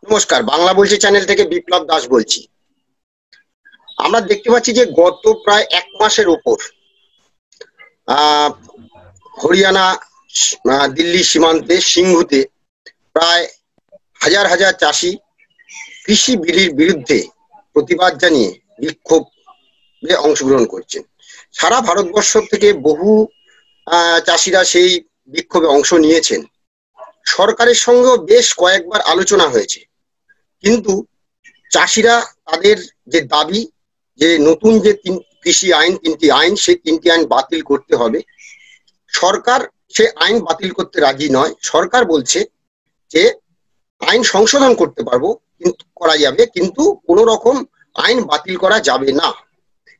নমস্কার, বাংলা বলছি চ্যানেল থেকে বিপ্লব দাস বলছি। আমরা দেখতে পাচ্ছি যে গত প্রায় এক মাসের ওপর হরিয়ানা দিল্লি সীমান্তে সিংহুতে প্রায় হাজার হাজার চাষি কৃষি বিধির বিরুদ্ধে প্রতিবাদ জানিয়ে বিক্ষোভে অংশগ্রহণ করছেন। সারা ভারতবর্ষ থেকে বহু চাষিরা সেই বিক্ষোভে অংশ নিয়েছেন। সরকারের সঙ্গেও বেশ কয়েকবার আলোচনা হয়েছে, কিন্তু চাষিরা তাদের যে দাবি, যে নতুন যে কৃষি আইন, তিনটি আইন, সেই তিনটি আইন বাতিল করতে হবে। সরকার সে আইন বাতিল করতে রাজি নয়। সরকার বলছে যে আইন সংশোধন করতে পারবো, কিন্তু করা যাবে, কিন্তু কোনো রকম আইন বাতিল করা যাবে না।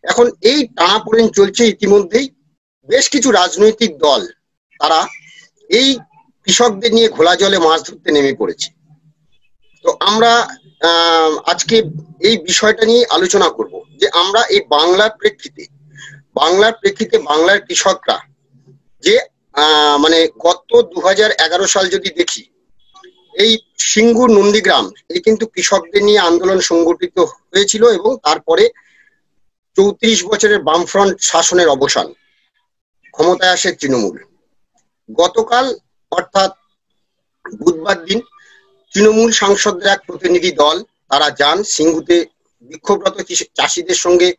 এখন এই টানাপোড়েন চলছে। ইতিমধ্যেই বেশ কিছু রাজনৈতিক দল তারা এই কৃষকদের নিয়ে ঘোলা জলে মাছ ধরতে নেমে পড়েছে। তো আমরা আজকে এই বিষয়টা নিয়ে আলোচনা করব যে আমরা এই বাংলার প্রেক্ষিতে বাংলার কৃষকরা যে মানে গত 2011 সাল যদি দেখি, এই সিঙ্গুর নন্দীগ্রাম এই কিন্তু কৃষকদের নিয়ে আন্দোলন সংগঠিত হয়েছিল এবং তারপরে 34 বছরের বামফ্রন্ট শাসনের অবসান, ক্ষমতায় আসে তৃণমূল। গতকাল অর্থাৎ বুধবার দিন তৃণমূল সাংসদদের এক প্রতিনিধি দল তারা যান সিঙ্গুতে, বিক্ষোভরত চাষিদের সঙ্গে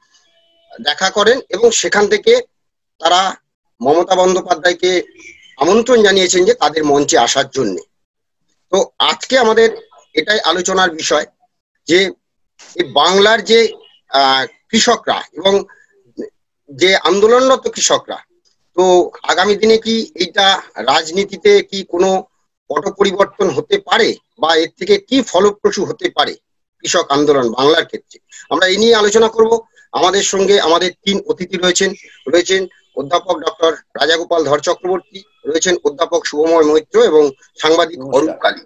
দেখা করেন এবং সেখান থেকে তারা মমতা বন্দ্যোপাধ্যায়কে আমন্ত্রণ জানিয়েছেন যে তাদের মঞ্চে আসার জন্য। তো আজকে আমাদের এটাই আলোচনার বিষয় যে বাংলার যে কৃষকরা এবং যে আন্দোলনরত কৃষকরা, তো আগামী দিনে কি এইটা রাজনীতিতে কি কোনো পট পরিবর্তন হতে পারে বা এর থেকে কি ফলপ্রসূ হতে পারে কৃষক আন্দোলন বাংলার ক্ষেত্রে, আমরা এই নিয়ে আলোচনা করব। আমাদের সঙ্গে আমাদের তিন অতিথি রয়েছেন অধ্যাপক ডক্টর রাজাগোপাল ধর চক্রবর্তী, রয়েছেন অধ্যাপক শুভময় মৈত্র এবং সাংবাদিক অরূপ কালী।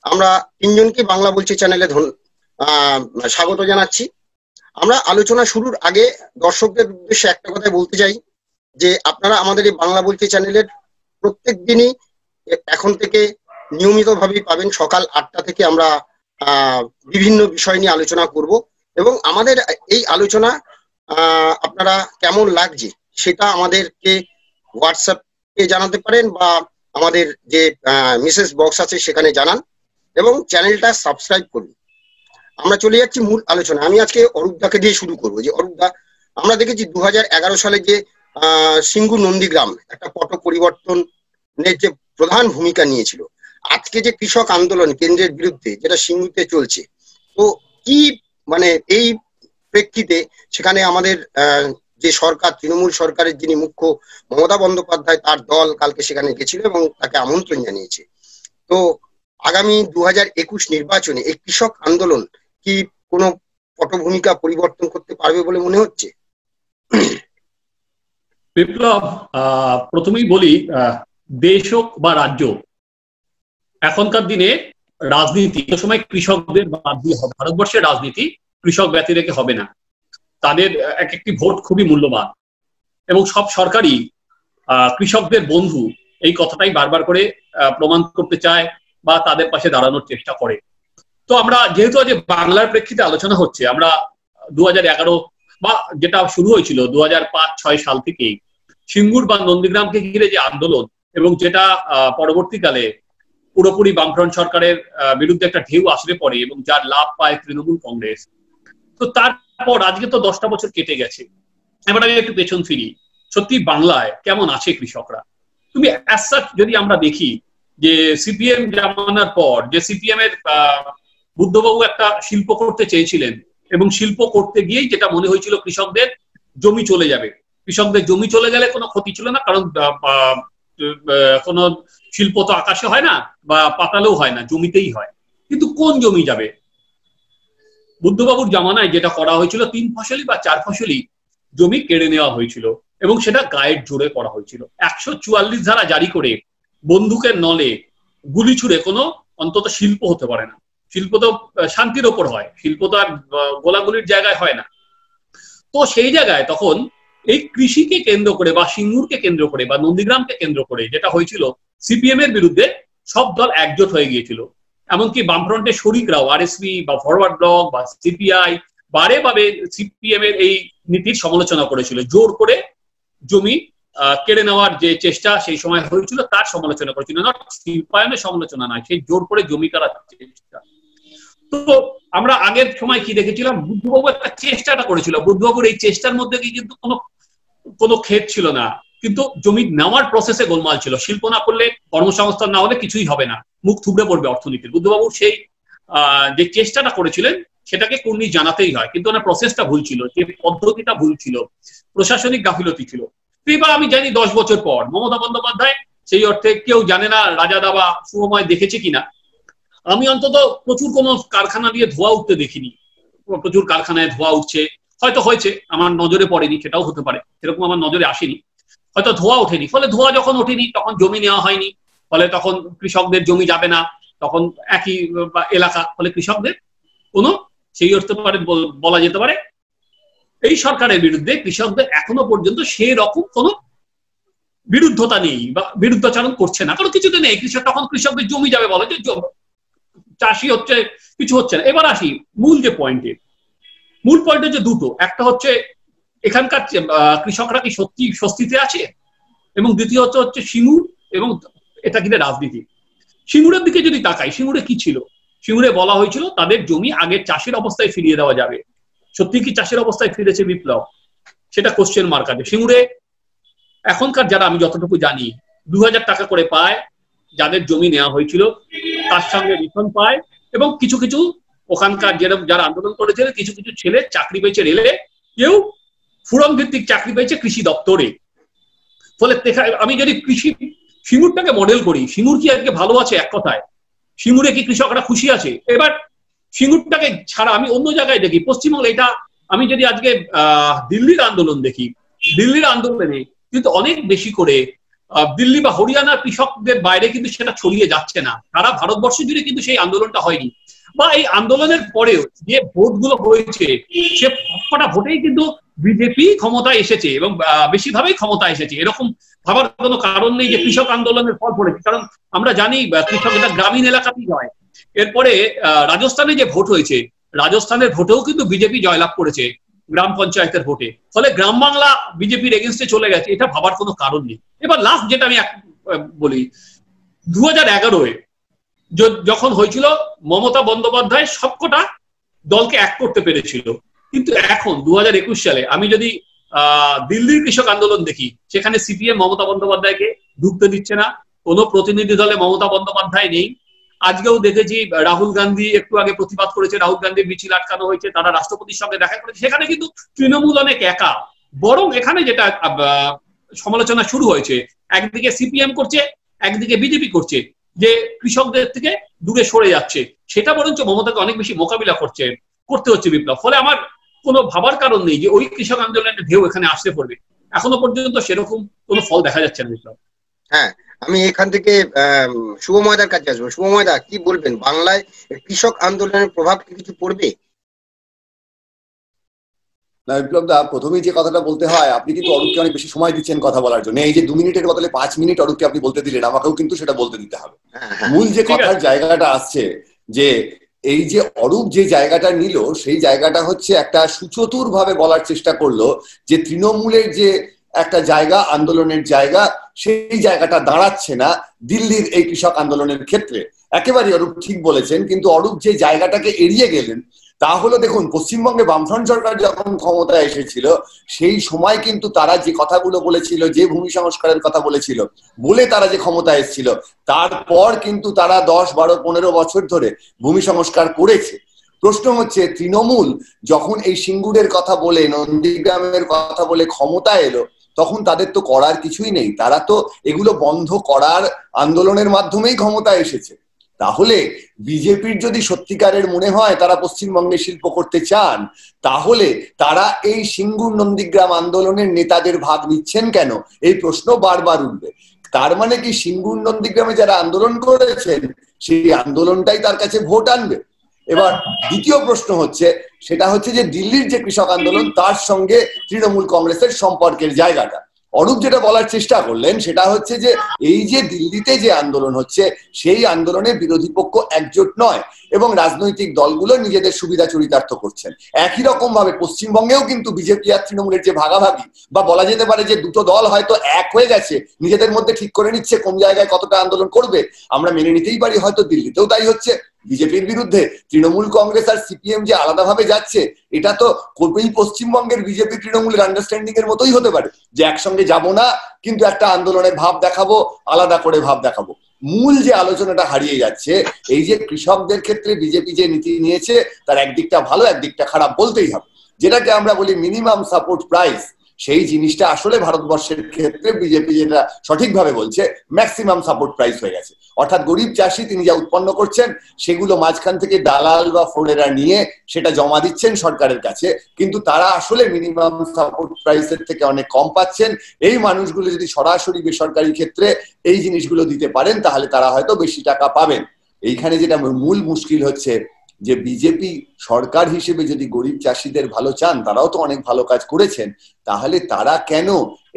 আমরা তিনজনকে বাংলা বলছি চ্যানেলে স্বাগত জানাচ্ছি। আমরা আলোচনা শুরুর আগে দর্শকদের উদ্দেশ্যে একটা কথা বলতে চাই যে আপনারা আমাদের এই বাংলা বলছি চ্যানেলের প্রত্যেক দিনই এখন থেকে নিয়মিতভাবেই পাবেন। সকাল 8টা থেকে আমরা বিভিন্ন বিষয় নিয়ে আলোচনা করব এবং আমাদের এই আলোচনা আপনারা কেমন লাগছে সেটা আমাদেরকে হোয়াটসঅ্যাপে জানাতে পারেন বা আমাদের যে মেসেজ বক্স আছে সেখানে জানান এবং চ্যানেলটা সাবস্ক্রাইব করুন। আমরা চলে যাচ্ছি মূল আলোচনা। আমি আজকে অরূপদাকে দিয়ে শুরু করবো। যে অরূপদা, আমরা দেখেছি 2011 সালে যে সিঙ্গু নন্দীগ্রাম একটা পট পরিবর্তনের যে প্রধান ভূমিকা নিয়েছিল, আজকে যে কৃষক আন্দোলন কেন্দ্রের বিরুদ্ধে যেটা সিঙ্গুতে চলছে, তো কি মানে এই প্রেক্ষিতে সেখানে আমাদের যে সরকার, তৃণমূল সরকারের যিনি মুখ্য মমতা বন্দ্যোপাধ্যায়, তার দল কালকে সেখানে গেছিল এবং তাকে আমন্ত্রণ জানিয়েছে। তো আগামী 2021 নির্বাচনে এই কৃষক আন্দোলন কি কোনো পটভূমিকা পরিবর্তন করতে পারবে বলে মনে হচ্ছে? বিপ্লব, প্রথমেই বলি, দেশ হোক বা রাজ্য, এখনকার দিনে রাজনীতি সময় কৃষকদের বাদ দিয়ে হবে। ভারতবর্ষের রাজনীতি কৃষক ব্যতী রেখে হবে না। তাদের এক একটি ভোট খুবই মূল্যবান এবং সব সরকারই কৃষকদের বন্ধু এই কথাটাই বারবার করে প্রমাণ করতে চায় বা তাদের পাশে দাঁড়ানোর চেষ্টা করে। তো আমরা যেহেতু আজ বাংলার প্রেক্ষিতে আলোচনা হচ্ছে, আমরা 2011 বা যেটা শুরু হয়েছিল 2005-6 সাল থেকেই সিঙ্গুর বা নন্দীগ্রামকে ঘিরে যে আন্দোলন এবং যেটা পরবর্তীকালে পুরোপুরি বামফ্রন্ট সরকারের বিরুদ্ধে একটা ঢেউ আসলে পড়ে এবং যার লাভ পায় তৃণমূল কংগ্রেস। তো তারপর আজকে তো 10টা বছর কেটে গেছে। এবার আমি একটু পেছন ফিরি। সত্যি বাংলায় কেমন আছে কৃষকরা? তুমি অ্যাজ সাচ যদি আমরা দেখি যে সিপিএম জামানার পর যে সিপিএম এর বুদ্ধবাবু একটা শিল্প করতে চেয়েছিলেন এবং শিল্প করতে গিয়েই যেটা মনে হয়েছিল কৃষকদের জমি চলে যাবে। কৃষকদের জমি চলে গেলে কোনো ক্ষতি ছিল না, কারণ কোনো শিল্প তো আকাশে হয় না বা পাতালেও হয় না, জমিতেই হয়। কিন্তু কোন জমি যাবে? বুদ্ধবাবুর জামানায় যেটা করা হয়েছিল 3 ফসলি বা 4 ফসলি জমি কেড়ে নেওয়া হয়েছিল এবং সেটা গায়ের জোরে করা হয়েছিল। 144 ধারা জারি করে বন্দুকের নলে গুলি ছুড়ে কোনো অন্তত শিল্প হতে পারে না। শিল্প তো শান্তির ওপর হয়, শিল্প তো আর গোলাগুলির জায়গায় হয় না। তো সেই জায়গায় তখন এই কৃষিকে কেন্দ্র করে বা সিঙ্গুরকে কেন্দ্র করে বা নন্দীগ্রামকে কেন্দ্র করে যেটা হয়েছিল, সিপিএম এর বিরুদ্ধে সব দল একজোট হয়ে গিয়েছিল এমনকি বামফ্রন্টের শরিকরাও আরএসপি বা ফরওয়ার্ড ব্লক বা সিপিআই বারে বারে সিপিএম এর এই নীতির সমালোচনা করেছিল। জোর করে জমি কেড়ে নেওয়ার যে চেষ্টা সেই সময় হয়েছিল তার সমালোচনা করেছিল, না শিল্পায়নের সমালোচনা নয়, সেই জোর করে জমি কাড়ার চেষ্টা। তো আমরা আগের সময় কি দেখেছিলাম, বুদ্ধবাবু একটা চেষ্টাটা করেছিল, বুদ্ধবাবুর এই চেষ্টার মধ্যে কিন্তু কোনো ক্ষেত ছিল না, কিন্তু জমি নেওয়ার প্রসেসে গোলমাল ছিল। শিল্প না করলে, কর্মসংস্থান না হলে কিছুই হবে না, মুখ থুবড়ে পড়বে অর্থনীতির। বুদ্ধবাবু সেই যে চেষ্টাটা করেছিলেন সেটাকে কুর্নিশ জানাতেই হয়, কিন্তু ওনার প্রসেসটা ভুল ছিল, যে পদ্ধতিটা ভুল ছিল, প্রশাসনিক গাফিলতি ছিল। এবার আমি জানি 10 বছর পর মমতা বন্দ্যোপাধ্যায় সেই অর্থে কেউ জানে না রাজা দাবা সুময় দেখেছে কিনা, আমি অন্তত প্রচুর কোনো কারখানা দিয়ে ধোঁয়া উঠতে দেখিনি। প্রচুর কারখানায় ধোঁয়া উঠছে, হয়তো হয়েছে, আমার নজরে পড়েনি, সেটাও হতে পারে, সেরকম আমার নজরে আসেনি, হয়তো ধোঁয়া ওঠেনি। ফলে ধোঁয়া যখন ওঠেনি তখন জমি নেওয়া হয়নি, ফলে তখন কৃষকদের জমি যাবে না, তখন একই এলাকা, ফলে কৃষকদের কোনো সেই অর্থে বলা যেতে পারে এই সরকারের বিরুদ্ধে কৃষকদের এখনো পর্যন্ত সেই রকম কোনো বিরুদ্ধতা নেই বা বিরুদ্ধাচরণ করছে না, কারণ কিছুতে নেই। কৃষক তখন কৃষকদের জমি যাবে বলে যে চাষি হচ্ছে, কিছু হচ্ছে না। এবার আসি মূল পয়েন্টে যে দুটো, একটা হচ্ছে এখানকার কৃষকরা কি সত্যি স্বস্তিতে আছে, এবং দ্বিতীয় হচ্ছে সিঙ্গুর এবং এটা কিনা রাজনীতি। সিঙ্গুরের দিকে যদি তাকাই, সিঙ্গুরে কি ছিল? সিঙ্গুরে বলা হয়েছিল তাদের জমি আগের চাষের অবস্থায় ফিরিয়ে দেওয়া যাবে। সত্যি কি চাষের অবস্থায় ফিরেছে বিপ্লব? সেটা কোশ্চেন মার্ক আছে। সিঙ্গুরে এখনকার যারা, আমি যতটুকু জানি, 2000 টাকা করে পায় যাদের জমি নেওয়া হয়েছিল, তার সঙ্গে রিফান্ড পায়, এবং কিছু কিছু ওখানকার যারা আন্দোলন করেছিলেন কিছু কিছু ছেলে চাকরি পেয়েছে রেলে, কেউ ফুরন ভিত্তিক চাকরি পেয়েছে কৃষি দপ্তরে। ফলে আমি যদি কৃষি সিঙ্গুরটাকে মডেল করি, সিঙ্গুর কি আজকে ভালো আছে? এক কথায় সিঙ্গুরে কি কৃষকরা খুশি আছে? এবার সিঙ্গুরটাকে ছাড়া আমি অন্য জায়গায় দেখি, পশ্চিমবঙ্গে এটা, আমি যদি আজকে দিল্লির আন্দোলন দেখি, দিল্লির আন্দোলনে কিন্তু অনেক বেশি করে দিল্লি বা হরিয়ানার কৃষকদের বাইরে কিন্তু সেটা ছড়িয়ে যাচ্ছে না, সারা ভারতবর্ষ জুড়ে কিন্তু সেই আন্দোলনটা হয়নি। বা এই আন্দোলনের পরেও যে ভোটগুলো হয়েছে, সে সবকটা ভোটেই কিন্তু বিজেপি ক্ষমতায় এসেছে, এবং বেশিরভাগই ক্ষমতায় এসেছে। এরকম ভাবার কোনো কারণ নেই যে কৃষক আন্দোলনের ফল পড়েছে, কারণ আমরা জানি কৃষক এটা গ্রামীণ এলাকাতেই হয়। এরপরে রাজস্থানে যে ভোট হয়েছে, রাজস্থানের ভোটেও কিন্তু বিজেপি জয়লাভ করেছে গ্রাম পঞ্চায়েতের ভোটে। ফলে গ্রাম বাংলা বিজেপির এগেনস্টে চলে গেছে, এটা ভাবার কোনো কারণ নেই। এবার লাস্ট যেটা আমি বলি, 2011-এ যখন হয়েছিল, মমতা বন্দ্যোপাধ্যায় সবকটা দলকে এক করতে পেরেছিল, কিন্তু এখন 2021 সালে আমি যদি দিল্লির কৃষক আন্দোলন দেখি, সেখানে সিপিএম মমতা বন্দ্যোপাধ্যায়কে ঢুকতে দিচ্ছে না, কোনো প্রতিনিধি দলে মমতা বন্দ্যোপাধ্যায় নেই। আজকেও দেখেছি রাহুল গান্ধী একটু আগে প্রতিবাদ করেছে, রাহুল গান্ধীর মিছিল আটকানো হয়েছে, তারা রাষ্ট্রপতির সঙ্গে দেখা করেছে, সেখানে কিন্তু তৃণমূল অনেক একা। বরং এখানে যেটা সমালোচনা শুরু হয়েছে, একদিকে সিপিএম করছে, একদিকে বিজেপি করছে, যে কৃষকদের থেকে দূরে সরে যাচ্ছে, সেটা বরঞ্চ মমতাকে অনেক বেশি মোকাবিলা করতে হচ্ছে বিপ্লব। ফলে আমার কোনো ভাবার কারণ নেই যে ওই কৃষক আন্দোলনের ঢেউ এখানে আসতে পড়বে, এখনো পর্যন্ত সেরকম কোনো ফল দেখা যাচ্ছে না বিপ্লব। হ্যাঁ, আমি এখান থেকে শুভময়দার কাছে আসবো। শুভময়দা, কি বলবেন, বাংলায় কৃষক আন্দোলনের প্রভাব কি কিছু পড়বে? না বিপ্লব দা, প্রথমেই যে কথাটা বলতে হয়, আপনি কিন্তু অরূপকে অনেক বেশি সময় দিচ্ছেন কথা বলার জন্য। এই যে 2 মিনিটের বদলে 5 মিনিট অরূপকে আপনি বলতে দিলেন, আমাকেও কিন্তু সেটা বলতে দিতে হবে। মূল যে কথার জায়গাটা আসছে, যে এই যে অরূপ যে জায়গাটা নিল, সেই জায়গাটা হচ্ছে একটা সুচতুর ভাবে বলার চেষ্টা করলো যে তৃণমূলের যে একটা জায়গা, আন্দোলনের জায়গা, সেই জায়গাটা দাঁড়াচ্ছে না দিল্লির এই কৃষক আন্দোলনের ক্ষেত্রে। একেবারে অরূপ ঠিক বলেছেন, কিন্তু অরূপ যে জায়গাটাকে এড়িয়ে গেলেন তা হলো, দেখুন, পশ্চিমবঙ্গে বামফ্রন্ট সরকার যখন ক্ষমতায় এসেছিল, সেই সময় কিন্তু তারা যে কথাগুলো বলেছিল, যে ভূমি সংস্কারের কথা বলেছিল বলে তারা যে ক্ষমতায় এসেছিল, তারপর কিন্তু তারা 10, 12, 15 বছর ধরে ভূমি সংস্কার করেছে। প্রশ্ন হচ্ছে, তৃণমূল যখন এই সিঙ্গুরের কথা বলে, নন্দীগ্রামের কথা বলে ক্ষমতায় এলো, তখন তাদের তো করার কিছুই নেই, তারা তো এগুলো বন্ধ করার আন্দোলনের মাধ্যমেই ক্ষমতায় এসেছে। তাহলে বিজেপির যদি সত্যিকারের মনে হয় তারা পশ্চিমবঙ্গে শিল্প করতে চান, তাহলে তারা এই সিঙ্গুর নন্দীগ্রাম আন্দোলনের নেতাদের ভাগ নিচ্ছেন কেন, এই প্রশ্ন বারবার উঠবে। তার মানে কি সিঙ্গুর নন্দীগ্রামে যারা আন্দোলন করেছেন সেই আন্দোলনটাই তার কাছে ভোট আনবে? এবার দ্বিতীয় প্রশ্ন হচ্ছে, সেটা হচ্ছে যে দিল্লির যে কৃষক আন্দোলন, তার সঙ্গে তৃণমূল কংগ্রেসের সম্পর্কের জায়গাটা। অরূপ যেটা বলার চেষ্টা করলেন সেটা হচ্ছে যে এই যে দিল্লিতে যে আন্দোলন হচ্ছে সেই আন্দোলনে বিরোধী পক্ষ একজোট নয় এবং রাজনৈতিক দলগুলো নিজেদের সুবিধা চরিতার্থ করছেন। একই রকম ভাবে পশ্চিমবঙ্গেও কিন্তু বিজেপি আর তৃণমূলের যে ভাগাভাগি বা বলা যেতে পারে যে দুটো দল হয়তো এক হয়ে গেছে, নিজেদের মধ্যে ঠিক করে নিচ্ছে কোন জায়গায় কতটা আন্দোলন করবে, আমরা মেনে নিতেই পারি হয়তো দিল্লিতেও তাই হচ্ছে। বিজেপির বিরুদ্ধে তৃণমূল কংগ্রেস আর সিপিএম যে আলাদাভাবে যাচ্ছে এটা তো এই পশ্চিমবঙ্গের বিজেপি তৃণমূলের আন্ডারস্ট্যান্ডিং এর মতোই হতে পারে যে একসঙ্গে যাব না কিন্তু একটা আন্দোলনের ভাব দেখাবো, আলাদা করে ভাব দেখাবো। মূল যে আলোচনাটা হারিয়ে যাচ্ছে এই যে কৃষকদের ক্ষেত্রে বিজেপি যে নীতি নিয়েছে তার একদিকটা ভালো একদিকটা খারাপ বলতেই হবে। যেটাকে আমরা বলি মিনিমাম সাপোর্ট প্রাইস, সেই জিনিসটা আসলে ভারতবর্ষের ক্ষেত্রে বিজেপি যেটা সঠিকভাবে বলছে ম্যাক্সিমাম সাপোর্ট প্রাইস হয়ে গেছে। অর্থাৎ গরিব চাষি তিনি যা উৎপন্ন করছেন সেগুলো মাঝখান থেকে দালাল বা ফোরেরা নিয়ে সেটা জমা দিচ্ছেন সরকারের কাছে, কিন্তু তারা আসলে মিনিমাম সাপোর্ট প্রাইসের থেকে অনেক কম পাচ্ছেন। এই মানুষগুলো যদি সরাসরি বেসরকারি ক্ষেত্রে এই জিনিসগুলো দিতে পারেন তাহলে তারা হয়তো বেশি টাকা পাবেন। এইখানে যেটা মূল মুশকিল হচ্ছে যে বিজেপি সরকার হিসেবে যদি গরিব চাষিদের ভালো চান, তারাও তো অনেক ভালো কাজ করেছেন, তাহলে তারা কেন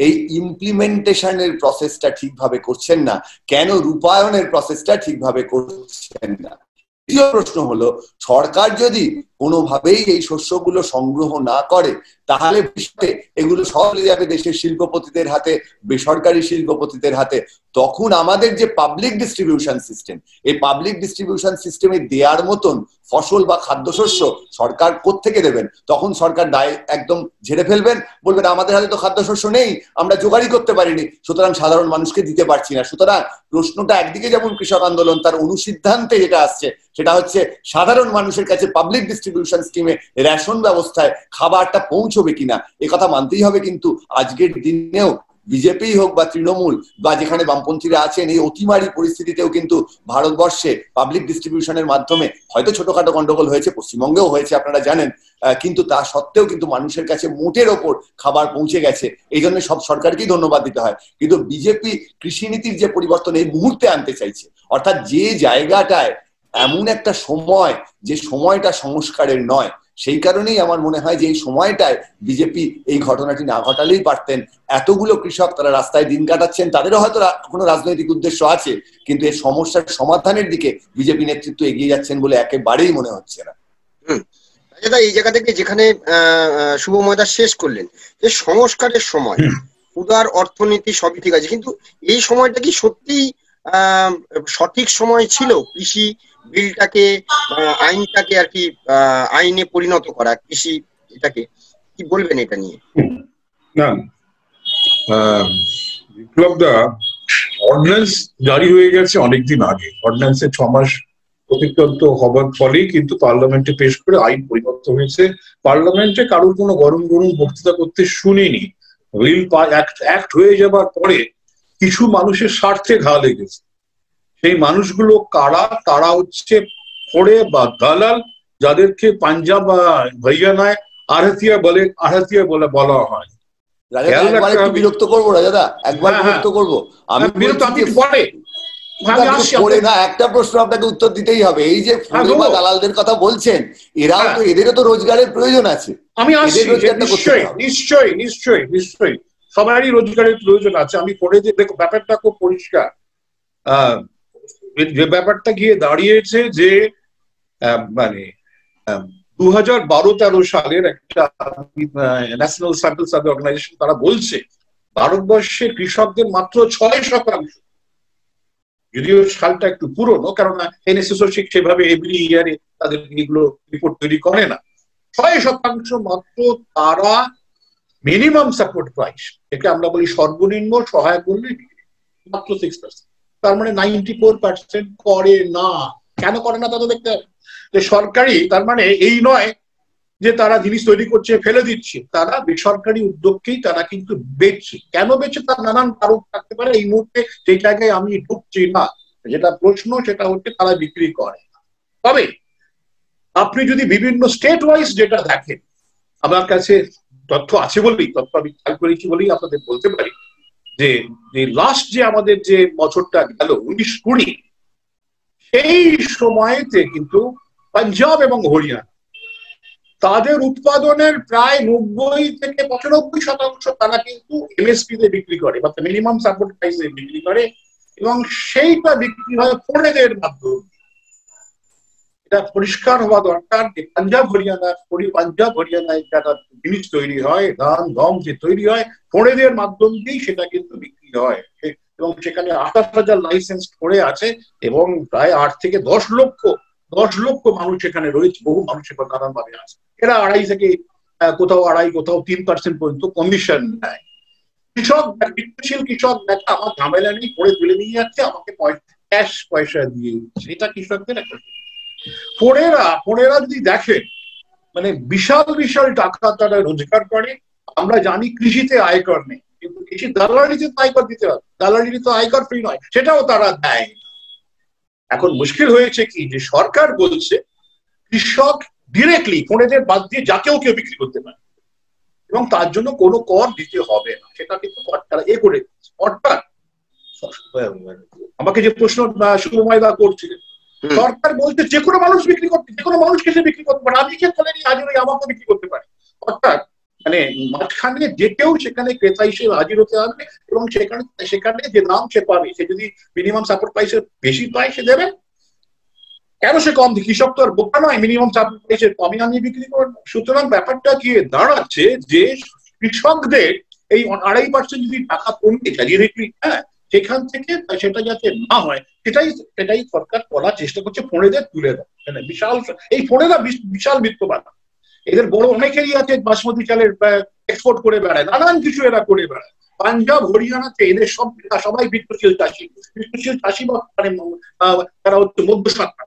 এই ইমপ্লিমেন্টেশনের প্রসেসটা ঠিকভাবে করছেন না, কেন রূপায়ণের প্রসেসটা ঠিকভাবে করছেন না? দ্বিতীয় প্রশ্ন হলো সরকার যদি কোনোভাবেই এই শস্যগুলো সংগ্রহ না করে তাহলে এগুলো সহজে যাবে দেশের শিল্পপতিদের হাতে, বেসরকারি শিল্পপতিদের হাতে। তখন আমাদের যে পাবলিক ডিস্ট্রিবিউশন সিস্টেম, এই পাবলিক ডিস্ট্রিবিউশন সিস্টেমে দেওয়ার মতন ফসল বা খাদ্যশস্য সরকার কোত্থেকে দেবেন? তখন সরকার দায় একদম ঝেড়ে ফেলবেন, বলবেন আমাদের হাতে তো খাদ্যশস্য নেই, আমরা জোগাড়ই করতে পারিনি, সুতরাং সাধারণ মানুষকে দিতে পারছি না। সুতরাং প্রশ্নটা একদিকে যেমন কৃষক আন্দোলন তার অনুসিদ্ধান্তে যেটা আসছে সেটা হচ্ছে সাধারণ মানুষের কাছে পাবলিক ডিস্ট্রিবিউশন স্কিমে রেশন ব্যবস্থায় খাবারটা পৌঁছবে কিনা এ কথা মানতেই হবে। কিন্তু আজকের দিনেও বিজেপি হোক বা তৃণমূল বা যেখানে বামপন্থীরা আছেন, এই অতিমারি পরিস্থিতিতেও কিন্তু ভারতবর্ষে পাবলিক ডিস্ট্রিবিউশনের মাধ্যমে হয়তো ছোটখাটো গন্ডগোল হয়েছে, পশ্চিমবঙ্গেও হয়েছে আপনারা জানেন, কিন্তু তা সত্ত্বেও কিন্তু মানুষের কাছে মোটের ওপর খাবার পৌঁছে গেছে। এই জন্য সব সরকারকেই ধন্যবাদ দিতে হয়। কিন্তু বিজেপি কৃষিনীতির যে পরিবর্তন এই মুহূর্তে আনতে চাইছে, অর্থাৎ যে জায়গাটায় এমন একটা সময় যে সময়টা সংস্কারের নয়, সেই কারণেই আমার মনে হয় যে এই সময়টায় বিজেপি এই ঘটনাটি না ঘটালেই পারতেন। এতগুলো কৃষক তারা রাস্তায় দিন কাটাচ্ছেন, তাদেরও হয়তো কোনো রাজনৈতিক উদ্দেশ্য আছে, কিন্তু এই সমস্যার সমাধানের দিকে বিজেপি নেতৃত্ব এগিয়ে যাচ্ছেন বলে একেবারেই মনে হচ্ছে না। এই জায়গা থেকে যেখানে শুভময়দা শেষ করলেন যে সংস্কারের সময় উদার অর্থনীতি সবই ঠিক আছে, কিন্তু এই সময়টা কি সত্যি সঠিক সময় ছিল কৃষি বিলটাকে আইনটাকে আর কি আইনে পরিণত করা? কৃষি এটাকে কি বলবেন এটা নিয়ে? না, বিপ্লবদা, অর্ডিন্যান্স জারি হয়ে গেছে অনেকদিন আগে। অর্ডিন্যান্সে 6 মাস অতিক্রান্ত হবার ফলেই কিন্তু পার্লামেন্টে পেশ করে আইন পরিণত হয়েছে। পার্লামেন্টে কারোর কোনো গরম গরম বক্তৃতা করতে শুনিনি। বিল অ্যাক্ট হয়ে যাবার পরে কিছু মানুষের স্বার্থে ঘা লেগেছে। সেই মানুষগুলো কারা? তারা হচ্ছে ফোড়ে বা দালাল, যাদেরকে পাঞ্জাব বা হরিয়ানায় আড়াতিয়া বলে বলা হয়। বিরক্ত করবো রাজাদা, একবার বিরক্ত করবো আমি না, একটা প্রশ্ন আপনাকে উত্তর দিতেই হবে। এই যে ফোড়ে বা দালালদের কথা বলছেন, এরাও তো, এদেরও তো রোজগারের প্রয়োজন আছে। আমি আসছি, নিশ্চয়ই নিশ্চয়ই নিশ্চয়ই সবারই রোজগারের প্রয়োজন আছে। আমি পড়ে যে দেখো ব্যাপারটা খুব পরিষ্কার। যে ব্যাপারটা গিয়ে দাঁড়িয়েছে যে মানে 2012-13 সালের একটা ন্যাশনাল স্যাম্পল সার্ভে অর্গানাইজেশন তারা বলছে ভারতবর্ষে কৃষকদের মাত্র 6%, যদিও সালটা একটু পুরনো, কেননা এনএসএসও সেভাবে এভরি ইয়ারে তাদের এগুলো রিপোর্ট তৈরি করে না। 6% মাত্র তারা মিনিমাম সাপোর্ট প্রাইস, একে আমরা বলি সর্বনিম্ন সহায়ক মূল্য, মাত্র 6%। তার মানে 94% করে না। কেন করে না তা তো দেখতে হবে। যে সরকারি, তার মানে এই নয় যে তারা জিনিস তৈরি করছে ফেলে দিচ্ছে, তারা বেসরকারি উদ্যোগকেই তারা কিন্তু বেচছে। কেন বেচছে তার নানান কারণ থাকতে পারে, এই মুহূর্তে সেই জায়গায় আমি ঢুকছি না। যেটা প্রশ্ন সেটা হচ্ছে তারা বিক্রি করে। তবে আপনি যদি বিভিন্ন স্টেট ওয়াইজ যেটা দেখেন, আমার কাছে তথ্য আছে বলেই, তথ্য আমি খেয়াল করেছি বলেই আপনাদের বলতে পারি যে লাস্ট যে আমাদের যে বছরটা গেল 19-20, সেই সময়তে কিন্তু পাঞ্জাব এবং হরিয়ানা তাদের উৎপাদনের প্রায় 90 থেকে 95% তারা কিন্তু এমএসপি তে বিক্রি করে বা মিনিমাম সাপোর্ট প্রাইসে বিক্রি করে, এবং সেইটা বিক্রি হয় ফোড়েদের মাধ্যমে। এটা পরিষ্কার হওয়া দরকার যে পাঞ্জাব হরিয়ানায় যারা জিনিস তৈরি হয়, ধান গম যে তৈরি হয়, ফোড়েদের মাধ্যম দিয়েই সেটা কিন্তু বিক্রি হয়, এবং সেখানে 28,000 লাইসেন্স ফোড়ে আছে, এবং প্রায় 8 থেকে 10 লক্ষ মানুষ এখানে রয়েছে, বহু মানুষ এবার নানান ভাবে আছে। এরা 2.5 থেকে কোথাও 3% পর্যন্ত কমিশন নেয়। কৃষক, বিত্তশীল কৃষক দেখা আমার ঝামেলা নেই, করে তুলে নিয়ে যাচ্ছে, আমাকে ক্যাশ পয়সা দিয়ে দিচ্ছে, এটা কৃষকদের একটা। ফোড়েরা যদি দেখে মানে বিশাল বিশাল টাকা তারা রোজগার করে। আমরা জানি কৃষিতে আয়কর নেই, কিন্তু কৃষি দালালিতে আয়কর দিতে হবে, দালালিতে তো আয়কর ফ্রি নয়, সেটাও তারা দেয়। এখন মুশকিল হয়েছে কি যে সরকার বলছে কৃষক ডিরেক্টলি ফোড়েদের বাদ দিয়ে যাকেও কেউ বিক্রি করতে পারে, এবং তার জন্য কোনো কর দিতে হবে না, সেটা কিন্তু তারা করে অর্থাৎ আমাকে যে প্রশ্ন শুভময়দা করছিলেন, সরকার বলছে যে কোনো মানুষ বিক্রি করতে, যে কোনো মানুষকে সে বিক্রি করতে পারে, আমি কে চলে নিয়ে হাজির হয়ে আমাকে বিক্রি করতে পারে। অর্থাৎ মানে মাঝখানে যে কেউ সেখানে ক্রেতা হিসেবে হাজির হতে হবে, এবং সেখানে যে দাম সে পাবে, সে যদি মিনিমাম সাপোর্ট প্রাইসের বেশি পায় সে দেবে, কেন সে কম? কৃষক তো আর বোকা নয়, মিনিমাম সাপোর্ট প্রাইসের কমই আনিয়ে বিক্রি করবে। সুতরাং ব্যাপারটা গিয়ে দাঁড়াচ্ছে যে কৃষকদের এই 2.5% যদি টাকা কমতে যায় ডিরেক্টলি, সেখান থেকে সেটা যাতে না হয় সেটাই সরকার করার চেষ্টা করছে, ফোড়েদের তুলে দেয়। বিশাল এই ফোড়েরা বিশাল বিত্তবান, এদের বড় অনেকেরই আছে, বাসমতি চালের এক্সপোর্ট করে বেড়ায়, নানান কিছু এরা করে বেড়ায়। পাঞ্জাব হরিয়ানাতে এদের সবাই বিত্তশীল চাষি মানে তারা হচ্ছে মধ্যস্বত্তা।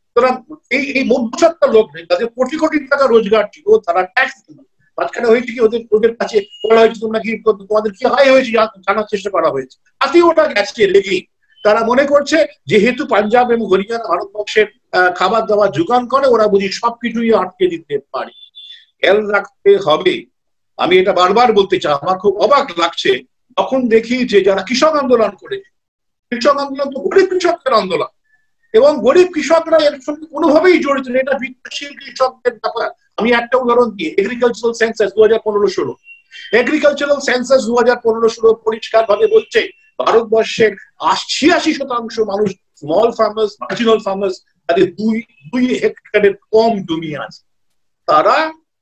সুতরাং এই মধ্যস্বত্তা লোক নেই, তাদের কোটি কোটি টাকা রোজগার ছিল, তারা ট্যাক্স দিল। মাঝখানে হয়েছে কি ওদের কাছে বলা হয়েছে তোমরা কি তোমাদের কি হয়েছে জানার চেষ্টা করা হয়েছে, আতি ওটা গেছে রেগেই। তারা মনে করছে যেহেতু পাঞ্জাব এবং হরিয়ানা ভারতবর্ষের খাবার দাবার যোগান করে, ওরা বুঝি সবকিছুই আটকে দিতে পারে। খেয়াল রাখতে হবে, আমি এটা বারবার বলতে চাই, আমার খুব অবাক লাগছে তখন দেখি যে যারা কৃষক আন্দোলন করেছে, কৃষক আন্দোলন তো গরিব কৃষকদের আন্দোলন, এবং গরিব কৃষকরা এর সঙ্গে কোনোভাবেই জড়িত নেই, এটা বিত্তশীল কৃষকদের ব্যাপার। আমি একটা উদাহরণ দিই, এগ্রিকালচারাল সেন্সাস 2015-16, এগ্রিকালচারাল সেন্সাস 2015-16 পরিষ্কার ভাবে বলছে ভারতবর্ষের 86% মানুষ স্মল ফার্মার্স, মার্জিনাল ফার্মার্স, তাদের 2 হেক্টরের কম জমি আছে, তারা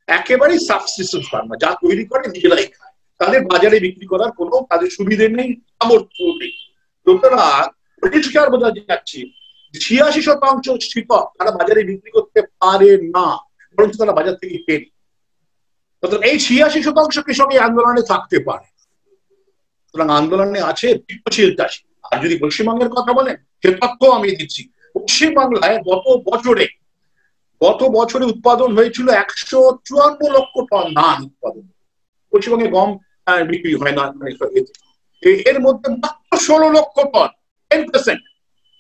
একেবারেই সাবসিস্টেন্স ফার্মার, যা তৈরি করে নিজেরাই খায়, তাদের বাজারে বিক্রি করার কোনো তাদের সুবিধে নেই, সামর্থ্য নেই। সুতরাং পরিষ্কার বোঝা যাচ্ছে 86% কৃষক তারা বাজারে বিক্রি করতে পারে না, বরঞ্চ তারা বাজার থেকে কেনে। এই 86% কৃষক এই আন্দোলনে থাকতে পারে। সুতরাং আন্দোলনে আছে বিত্তশীল চাষী। আর যদি পশ্চিমবঙ্গের কথা বলেন, সে তথ্য আমি দিচ্ছি। পশ্চিমবাংলায় গত বছরে উৎপাদন হয়েছিল 154 লক্ষ টন ধান উৎপাদন। পশ্চিমবঙ্গে গম বিক্রি হয় না, এর মধ্যে মাত্র 16 লক্ষ টন,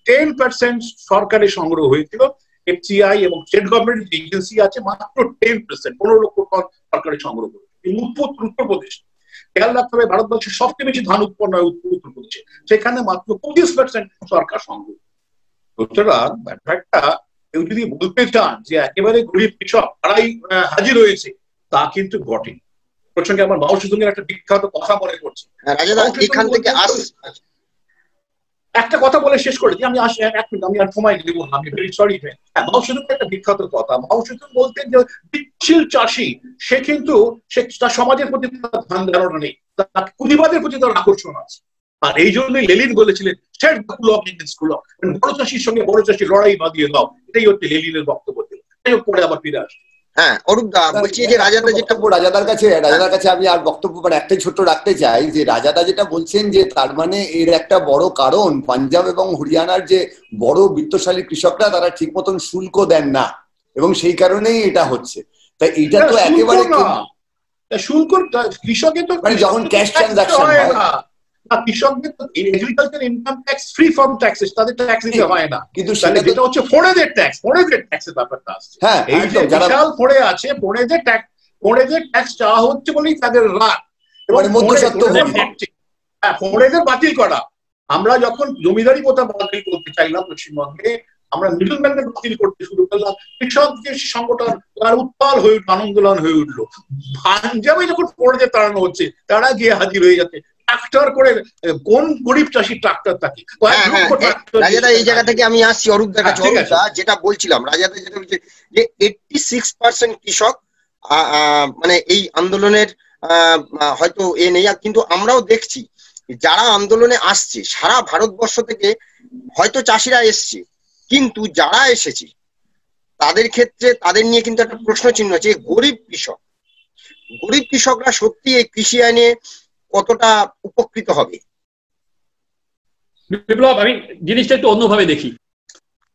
10% সরকারি সংগ্রহ হয়েছিল। এফসিআই এবং স্টেট গভর্নমেন্ট এজেন্সি আছে, মাত্র 10%, 15 লক্ষ টন সরকারি সংগ্রহ করেছে উত্তরপ্রদেশ। খেয়াল রাখতে হবে ভারতবর্ষের সবচেয়ে বেশি ধান উৎপন্ন হয় উত্তরপ্রদেশে, সেখানে মাত্র 25% সরকার সংগ্রহ। সুতরাং ব্যাপারটা কেউ যদি বলতে চান যে একেবারে গরিব কৃষক তারাই হাজির হয়েছে, তা কিন্তু ঘটে। প্রসঙ্গে আমার মাও সেতুংয়ের একটা বিখ্যাত কথা মনে করছে, এখান থেকে একটা কথা বলে শেষ করে দিই, আমি 1 মিনিট, আমি আর সময় দেবো না, আমি ভেরি সরি। মাও সেতুং একটা বিখ্যাত কথা, মাও সেতুং বলতেন যে বিত্তশীল চাষী সে কিন্তু তার সমাজের প্রতি তার ধ্যান ধারণা নেই, তার পুঁজিবাদের প্রতি তার আকর্ষণ আছে। আর এই জন্যই লেনিন বলেছিলেন সেট দ্য কুলক এগেইনস্ট কুলক, বড় চাষির সঙ্গে বড় চাষি লড়াই বাঁধিয়ে দাও, এটাই হচ্ছে লেনিনের বক্তব্য। পরে আবার ফিরে আসবে। রাজাদার কাছে আমি আর বক্তব্য একটাই ছোট্ট রাখতে চাই যে রাজাদা যেটা বলছেন যে তার মানে এর একটা বড় কারণ পাঞ্জাব এবং হরিয়ানার যে বড় বিত্তশালী কৃষকরা তারা ঠিক মতন শুল্ক দেন না, এবং সেই কারণেই এটা হচ্ছে। তাই এটা তো একেবারে শুল্ক কৃষকের তো মানে যখন ক্যাশ ট্রানজাকশন হয়, কৃষকদের agriculture income tax free from taxes, তাদের ট্যাক্স দিতে হয় না, কিন্তু যেটা হচ্ছে ফোড়েদের ট্যাক্সের ব্যাপারটা আসছে। এই যে বিশাল ফোড়ে আছে, ফোড়েদের ট্যাক্স চাওয়া হচ্ছে বলেই তাদের রাগ, এবং ফোড়েদের বাতিল করা। আমরা যখন জমিদারি প্রথা বাতিল করতে চাইলাম পশ্চিমবঙ্গে, আমরা মিডলম্যানদের বাতিল করতে শুরু করলাম, কৃষকদের সংগঠন উত্তাল হয়ে উঠলো, আন্দোলন হয়ে উঠলো। পাঞ্জাবে যখন পড়ে তাড়ানো হচ্ছে, তারা গিয়ে হাজির হয়ে যাচ্ছে ট্রাক্টর করে। কোন গরিব চাষি ট্রাক্টর থাকে? রাজাদা এই জায়গা থেকে আমি আসছি অরূপদার কাছে। যেটা বলছিলাম রাজাদা, যেটা বলছে যে 86% কৃষক মানে এই আন্দোলনের হয়তো নেই, কিন্তু আমরাও দেখছি যারা আন্দোলনে আসছে সারা ভারতবর্ষ থেকে হয়তো চাষিরা এসছে, কিন্তু যারা এসেছে তাদের ক্ষেত্রে তাদের নিয়ে কিন্তু একটা প্রশ্ন চিহ্ন আছে। গরিব কৃষকরা সত্যি এই কৃষি আইনে কতটা উপকৃত হবে? বিপ্লব, আমি জিনিসটা একটু অন্যভাবে দেখি।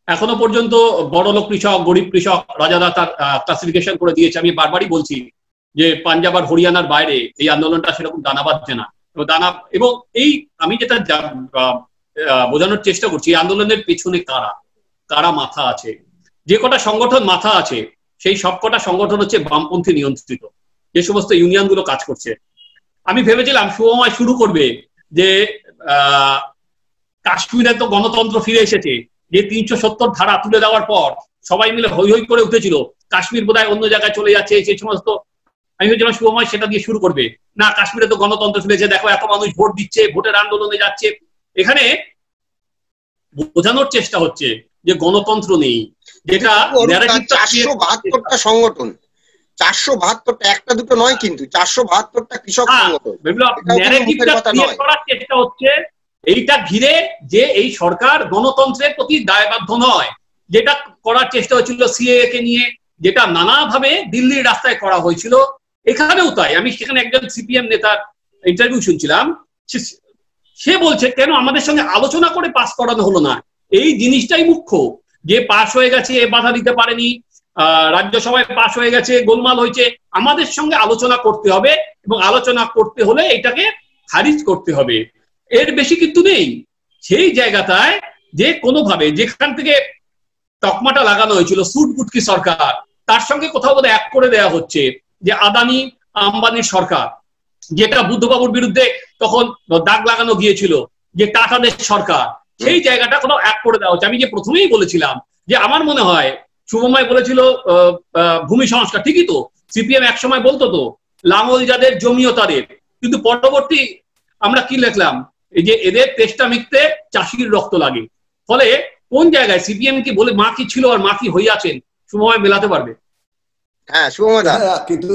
এখনো পর্যন্ত বড়লোক কৃষক, গরিব কৃষক রাজাদা তার ক্লাসিফিকেশন করে দিয়েছে। আমি বারবারই বলছি যে পাঞ্জাব আর হরিয়ানার বাইরে এই আন্দোলনটা সেরকম দানা বাঁধছে না। এবং এই আমি যেটা বোঝানোর চেষ্টা করছি, এই আন্দোলনের পেছনে কারা মাথা আছে, যে কটা সংগঠন মাথা আছে সেই সবকটা সংগঠন হচ্ছে বামপন্থী নিয়ন্ত্রিত, যে সমস্ত ইউনিয়ন গুলো কাজ করছে। আমি ভেবেছিলাম শুভময় শুরু করবে যে কাশ্মীরে তো গণতন্ত্র ফিরে এসেছে, যে 370 ধারা তুলে দেওয়ার পর সবাই মিলে হৈ হৈ করে উঠেছিল, কাশ্মীর বোধহয় অন্য জায়গায় চলে যাচ্ছে, সেই সমস্ত। আমি ভেবেছিলাম শুভময় সেটা দিয়ে শুরু করবে। না, কাশ্মীরে তো গণতন্ত্র ফিরেছে, দেখো এত মানুষ ভোট দিচ্ছে, ভোটের আন্দোলনে যাচ্ছে। এখানে বোঝানোর চেষ্টা হচ্ছে যে গণতন্ত্র নেই, যেটা 472টা সংগঠন, 472টা, একটা দুটো নয়, কিন্তু 472টা কৃষক সংগঠন। করার চেষ্টা হচ্ছে এইটা ঘিরে যে এই সরকার গণতন্ত্রের প্রতি দায়বদ্ধ নয়, যেটা করার চেষ্টা হচ্ছিল সিএএ কে নিয়ে, যেটা নানাভাবে দিল্লির রাস্তায় করা হয়েছিল। এখানেও তাই। আমি সেখানে একজন সিপিএম নেতার ইন্টারভিউ শুনছিলাম, সে বলছে কেন আমাদের সঙ্গে আলোচনা করে পাস করানো হলো না। এই জিনিসটাই মুখ্য, যে পাস হয়ে গেছে, বাধা দিতে পারেনি, রাজ্যসভায় পাস হয়ে গেছে, গোলমাল হয়েছে, আমাদের সঙ্গে আলোচনা করতে হবে, এবং আলোচনা করতে হলে এটাকে খারিজ করতে হবে। এর বেশি কিন্তু নেই। সেই জায়গাটায় যে কোনোভাবে যেখান থেকে তকমাটা লাগানো হয়েছিল সুট বুটকি সরকার, তার সঙ্গে কোথাও বোধহয় এক করে দেওয়া হচ্ছে যে আদানি আম্বানির সরকার, যেটা বুদ্ধবাবুর বিরুদ্ধে তখন দাগ লাগানো গিয়েছিল যে টাটাদের সরকার, সেই জায়গাটা কোথাও এক করে দেওয়া হচ্ছে। আমি যে প্রথমেই বলেছিলাম যে আমার মনে হয় শুভময় বলেছিল ভূমি সংস্কার, ঠিকই তো, সিপিএম এক সময় বলতো তো লাঙল যাদের জমিও তাদের, কিন্তু পরবর্তী আমরা কি লিখলাম, এই যে এদের তেষ্টা মিটতে চাষির রক্ত লাগে। ফলে কোন জায়গায় সিপিএম কি বলে মা কি ছিল আর মা কি হইয়াছেন, শুভময় মেলাতে পারবে। হ্যাঁ শুভময় দা, কিন্তু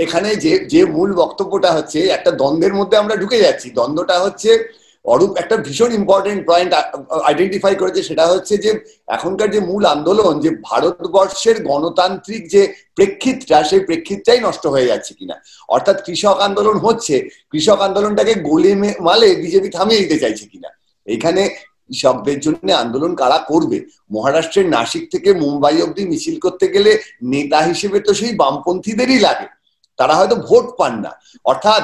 এখানে যে মূল বক্তব্যটা হচ্ছে, একটা দ্বন্দ্বের মধ্যে আমরা ঢুকে যাচ্ছি। দ্বন্দ্বটা হচ্ছে অরূপ একটা ভীষণ ইম্পর্টেন্ট পয়েন্ট আইডেন্টিফাই করেছে, সেটা হচ্ছে যে এখনকার যে মূল আন্দোলন, যে ভারতবর্ষের গণতান্ত্রিক যে প্রেক্ষিতটা, সেই প্রেক্ষিতটাই নষ্ট হয়ে যাচ্ছে কিনা। অর্থাৎ কৃষক আন্দোলন হচ্ছে, কৃষক আন্দোলনটাকে গোলে মালে বিজেপি থামিয়ে দিতে চাইছে কিনা। এখানে কৃষকদের জন্য আন্দোলন কারা করবে? মহারাষ্ট্রের নাসিক থেকে মুম্বাই অব্দি মিছিল করতে গেলে নেতা হিসেবে তো সেই বামপন্থীদেরই লাগে, তারা হয়তো ভোট পান না। অর্থাৎ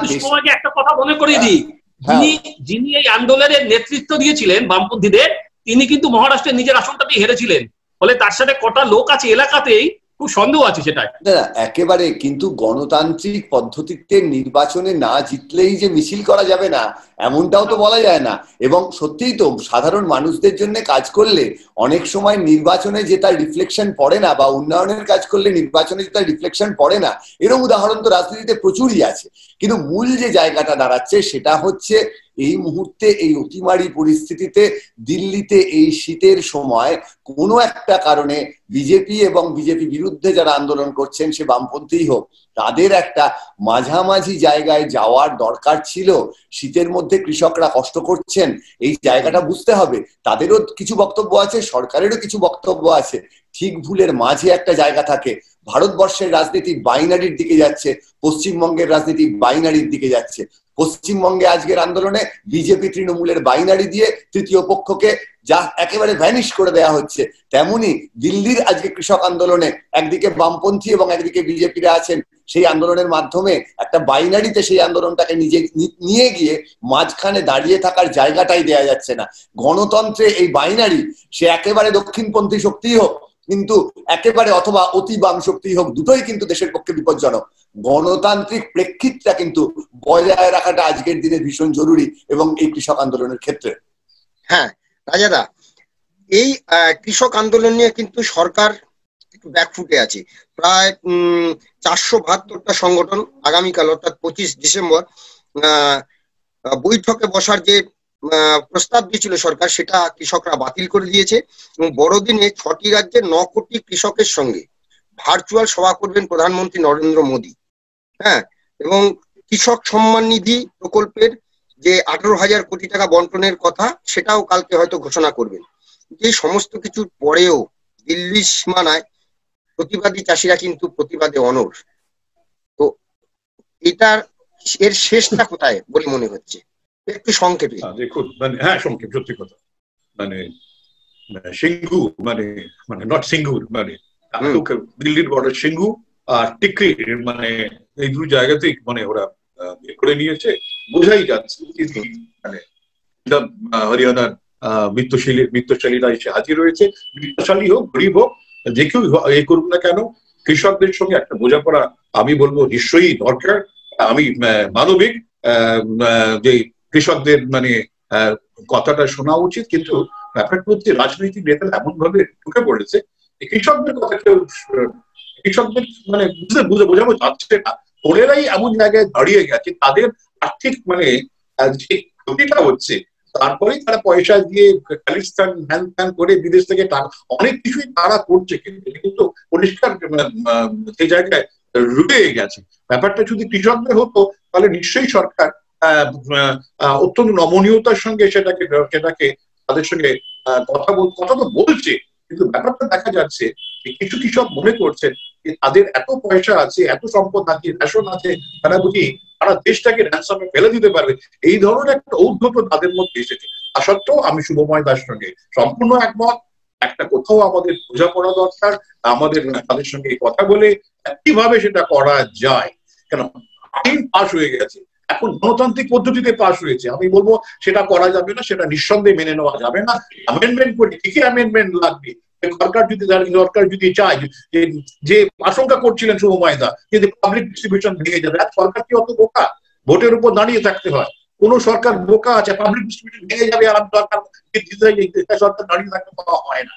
একটা কথা মনে করিয়ে দিই, যিনি এই আন্দোলনের নেতৃত্ব দিয়েছিলেন বামপন্থীদের, তিনি কিন্তু মহারাষ্ট্রের নিজের আসনটাতেই হেরেছিলেন। ফলে তার সাথে কটা লোক আছে এলাকাতেই, খুব সন্দেহ আছে সেটাই। একেবারে, কিন্তু গণতান্ত্রিক পদ্ধতিতে নির্বাচনে না জিতলেই যে মিছিল করা যাবে না, এমনটাও তো বলা যায় না। এবং সত্যিই তো সাধারণ মানুষদের জন্য কাজ করলে অনেক সময় নির্বাচনে যে তার রিফ্লেকশন পড়ে না, বা উন্নয়নের কাজ করলে নির্বাচনে যে তার রিফ্লেকশন পড়ে না, এরকম উদাহরণ তো রাজনীতিতে প্রচুরই আছে। কিন্তু মূল যে জায়গাটা দাঁড়াচ্ছে সেটা হচ্ছে এই মুহূর্তে এই অতিমারী পরিস্থিতিতে দিল্লিতে এই শীতের সময় কোনো একটা কারণে বিজেপি এবং বিজেপি বিরুদ্ধে যারা আন্দোলন করছেন, সে বামপন্থী হোক, তাদের একটা মাঝামাঝি জায়গায় যাওয়ার দরকার ছিল। শীতের মধ্যে কৃষকরা কষ্ট করছেন, এই জায়গাটা বুঝতে হবে। তাদেরও কিছু বক্তব্য আছে, সরকারেরও কিছু বক্তব্য আছে, ঠিক ভুলের মাঝে একটা জায়গা থাকে। ভারতবর্ষের রাজনীতি বাইনারির দিকে যাচ্ছে, পশ্চিমবঙ্গের রাজনীতি বাইনারির দিকে যাচ্ছে। পশ্চিমবঙ্গে আজকের আন্দোলনে বিজেপি তৃণমূলের বাইনারি দিয়ে তৃতীয় পক্ষকে যা একেবারে ভ্যানিশ করে দেওয়া হচ্ছে, তেমনি দিল্লির আজকে কৃষক আন্দোলনে একদিকে বামপন্থী এবং একদিকে বিজেপিরা আছেন, সেই আন্দোলনের মাধ্যমে একটা বাইনারিতে সেই আন্দোলনটাকে নিয়ে গিয়ে মাঝখানে দাঁড়িয়ে থাকার জায়গাটাই দেয়া যাচ্ছে না। গণতন্ত্রে এই বাইনারি, সে একেবারে দক্ষিণপন্থী শক্তি হোক কিন্তু একেবারে অথবা অতি বাম শক্তি হোক, দুটোই কিন্তু দেশের পক্ষে বিপজ্জনক। গণতান্ত্রিক প্রেক্ষিতটা কিন্তু বজায় রাখাটা আজকের দিনে ভীষণ জরুরি, এবং এই কৃষক আন্দোলনের ক্ষেত্রে। হ্যাঁ রাজাদা, এই কৃষক আন্দোলন নিয়ে কিন্তু সরকার একটু ব্যাকফুটে আছে। প্রায় 472টা সংগঠন আগামীকাল অর্থাৎ 25 ডিসেম্বর বৈঠকে বসার যে প্রস্তাব দিয়েছিল সরকার, সেটা কৃষকরা বাতিল করে দিয়েছে এবং বড়দিনে 6টি রাজ্যের 9 কোটি কৃষকের সঙ্গে ভার্চুয়াল সভা করবেন প্রধানমন্ত্রী নরেন্দ্র মোদী। হ্যাঁ, এবং কৃষক সম্মান নিধি প্রকল্পের যে 18,000 কোটি টাকা বন্টনের কথা, সেটাও কালকে হয়তো ঘোষণা করবেন। এই সমস্ত কিছুর পরেও দিল্লির সীমানায় প্রতিবাদী চাষিরা কিন্তু প্রতিবাদে অনড়। তো এর শেষটা কোথায় বলে মনে হচ্ছে, একটু সংক্ষেপে? দেখুন, মানে হ্যাঁ, সংক্ষেপ, সত্যি কথা, মানে সিঙ্গু মানে নট সিঙ্গুর, মানে দিল্লির বর্ডার সিঙ্গু আর টিকরি, মানে এই দু জায়গাতেই মানে ওরা করে নিয়েছে। বোঝাই যাচ্ছে মানে হরিয়ানার বৃত্তশালীরা এসে হাজির রয়েছে। বৃত্তশালী হোক, গরিব হোক, যে কেউ এই করুক না কেন, কৃষকদের সঙ্গে একটা বোঝাপড়া আমি বলবো নিশ্চয়ই দরকার। আমি মানবিক যে কৃষকদের মানে কথাটা শোনা উচিত, কিন্তু ব্যাপারটা হচ্ছে রাজনৈতিক নেতারা এমন ভাবে ঢুকে পড়েছে কৃষকদের কথা কেউ, কৃষকদের মানে বোঝানো যাচ্ছে না। ওনারাই এমন জায়গায় দাঁড়িয়ে গেছে, তাদের আর্থিক মানে যে ক্ষতিটা হচ্ছে, তারপরেই তারা পয়সা দিয়ে খালিস্তান হ্যান ত্যান করে বিদেশ থেকে অনেক কিছুই তারা করছে, কিন্তু পরিষ্কার সেই জায়গায় রয়ে গেছে। ব্যাপারটা যদি কৃষকদের হতো তাহলে নিশ্চয়ই সরকার অত্যন্ত নমনীয়তার সঙ্গে সেটাকে তাদের সঙ্গে কথা তো বলছে, কিন্তু ব্যাপারটা দেখা যাচ্ছে কিছু কৃষক মনে করছেন যে তাদের এত পয়সা আছে, এত সম্পদ আছে, রেশন আছে, তারা বুঝি তারা দেশটাকে র্যানসমে ফেলে দিতে পারবে, এই ধরনের একটা ঔদ্ধত্য তাদের মধ্যে এসেছে। তা সত্ত্বেও আমি শুভময় দাস সঙ্গে সম্পূর্ণ একমত, একটা কোথাও আমাদের বোঝাপড়া দরকার, আমাদের তাদের সঙ্গে কথা বলে কিভাবে সেটা করা যায়। কেন আইন পাশ হয়ে গেছে, এখন গণতান্ত্রিক পদ্ধতিতে পাশ হয়েছে, আমি বলবো সেটা করা যাবে না, সেটা নিঃসন্দেহে মেনে নেওয়া যাবে না। অ্যামেন্ডমেন্ট করি, ঠিকই অ্যামেন্ডমেন্ট লাগবে। সরকার যদি চায়, যে আশঙ্কা করছিলেন শুভময় দা, যদি পাবলিক ডিস্ট্রিবিউশন ভেঙে যাবে, সরকার কি অত বোকা? ভোটের উপর দাঁড়িয়ে থাকতে হয়। কোন সরকার বোকা আছে? পাবলিক ডিস্ট্রিবিউশন ভেঙে যাবে আর সরকার দাঁড়িয়ে থাকতে পাওয়া হয় না।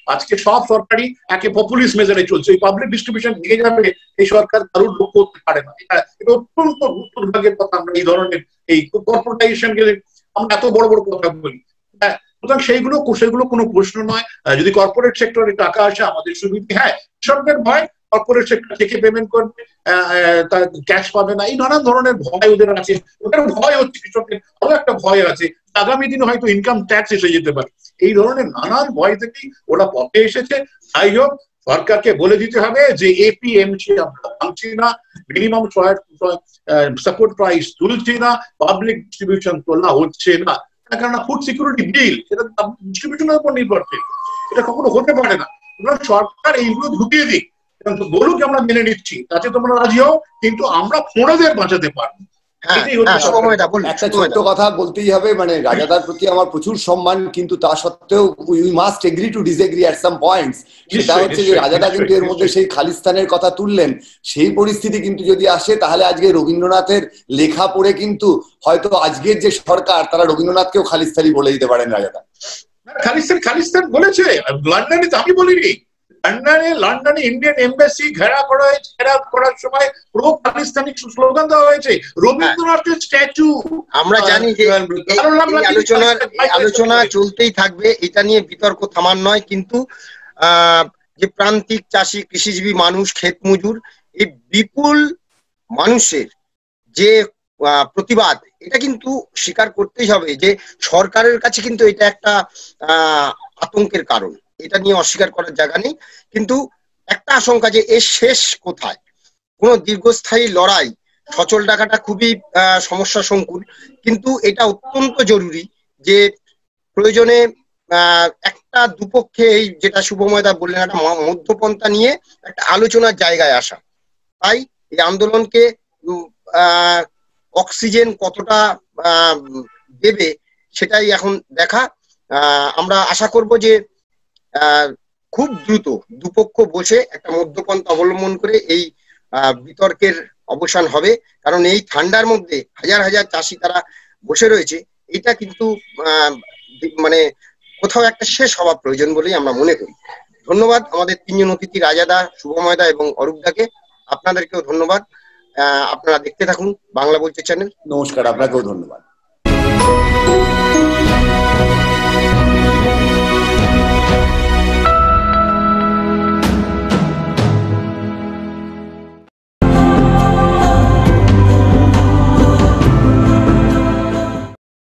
আজকে সব সরকারি একে পপুলিস্ট মেজারে চলছে, এই পাবলিক ডিস্ট্রিবিউশন ভেঙে যাবে এই সরকার কারোর লক্ষ্য করতে পারে না। এটা অত্যন্ত দুর্ভাগ্যের কথা। আমরা এই ধরনের এই কর্পোরেটাইজেশন গেলে আমরা এত বড় বড় কথা বলি, সুতরাং সেগুলো কোনো প্রশ্ন নয়। যদি কর্পোরেট সেক্টরে টাকা আসে আমাদের সুবিধা, হ্যাঁ, সরকার ভয় কর্পোরেট সেক্টর থেকে পেমেন্ট করবে, তার ক্যাশ পাবে না, এই নানান ধরনের ভয় ওদের আছে। ওদের ভয় হচ্ছে কৃষকের, আরো একটা ভয় আছে আগামী দিনে হয়তো ইনকাম ট্যাক্স এসে যেতে পারে। এই ধরনের নানান ভয় থেকেই ওরা পথে এসেছে। যাই হোক, সরকারকে বলে দিতে হবে যে এপিএমসি আমরা ভাঙছি না, মিনিমাম সাপোর্ট প্রাইস তুলছি না, পাবলিক ডিস্ট্রিবিউশন তোলা হচ্ছে না, কেননা ফুড সিকিউরিটি বিল সেটা ডিস্ট্রিবিউশনের উপর নির্ভরশীল, এটা কখনো হতে পারে না। সরকার এইগুলো ঢুকিয়ে দিক, বলুক আমরা মেনে নিচ্ছি, তাতে তোমরা রাজি হও, কিন্তু আমরা ফোড়াদের বাঁচাতে পারবো। একটা ছোট্ট কথা বলতেই হবে, মানে রাজাদার প্রতি আমার প্রচুর সম্মান, কিন্তু তা সত্ত্বেও we must agree to disagree at some points. সেটা হচ্ছে যে রাজাদা কিন্তু এর মধ্যে সেই খালিস্তানের কথা তুললেন, সেই পরিস্থিতি কিন্তু যদি আসে তাহলে আজকে রবীন্দ্রনাথের লেখা পড়ে কিন্তু হয়তো আজকের যে সরকার তারা রবীন্দ্রনাথকেও খালিস্তানি বলে দিতে পারেন। রাজাদা খালিস্তান বলেছে, লন্ডনে তো আমি বলিনি, লন্ডনে ইন্ডিয়ান এমবাসি ঘেরা করার সময় পুরো খালিস্তানি স্লোগান দেওয়া হয়েছে, রবীন্দ্রনাথের স্ট্যাচু। আমরা জানি যে আলোচনা চলতেই থাকবে, এটা নিয়ে বিতর্ক থামার নয়, কিন্তু যে প্রান্তিক চাষি, কৃষিজীবী মানুষ, ক্ষেত মজুর, এই বিপুল মানুষের যে প্রতিবাদ, এটা কিন্তু স্বীকার করতেই হবে যে সরকারের কাছে কিন্তু এটা একটা আতঙ্কের কারণ, এটা নিয়ে অস্বীকার করার জায়গা নেই। কিন্তু একটা আশঙ্কা যে এর শেষ কোথায়, কোনো দীর্ঘস্থায়ী লড়াই সচল রাখাটা খুবই সমস্যা সংকুল, কিন্তু এটা অত্যন্ত জরুরি যে প্রয়োজনে একটা দুপক্ষে, এই যেটা শুভময়দা বললেন, একটা মধ্যপন্থা নিয়ে একটা আলোচনার জায়গায় আসা। তাই এই আন্দোলনকে অক্সিজেন কতটা দেবে সেটাই এখন দেখা। আমরা আশা করব যে খুব দ্রুত দুপক্ষ বসে একটা মধ্যপন্থা অবলম্বন করে এই বিতর্কের অবসান হবে, কারণ এই ঠান্ডার মধ্যে হাজার হাজার চাষি তারা বসে রয়েছে, এটা কিন্তু মানে কোথাও একটা শেষ হওয়া প্রয়োজন বলেই আমরা মনে করি। ধন্যবাদ আমাদের তিনজন অতিথি, রাজাদা, শুভময়দা এবং অরূপদাকে। আপনাদেরকেও ধন্যবাদ। আপনারা দেখতে থাকুন বাংলা বলছে চ্যানেল। নমস্কার, আপনাকেও ধন্যবাদ।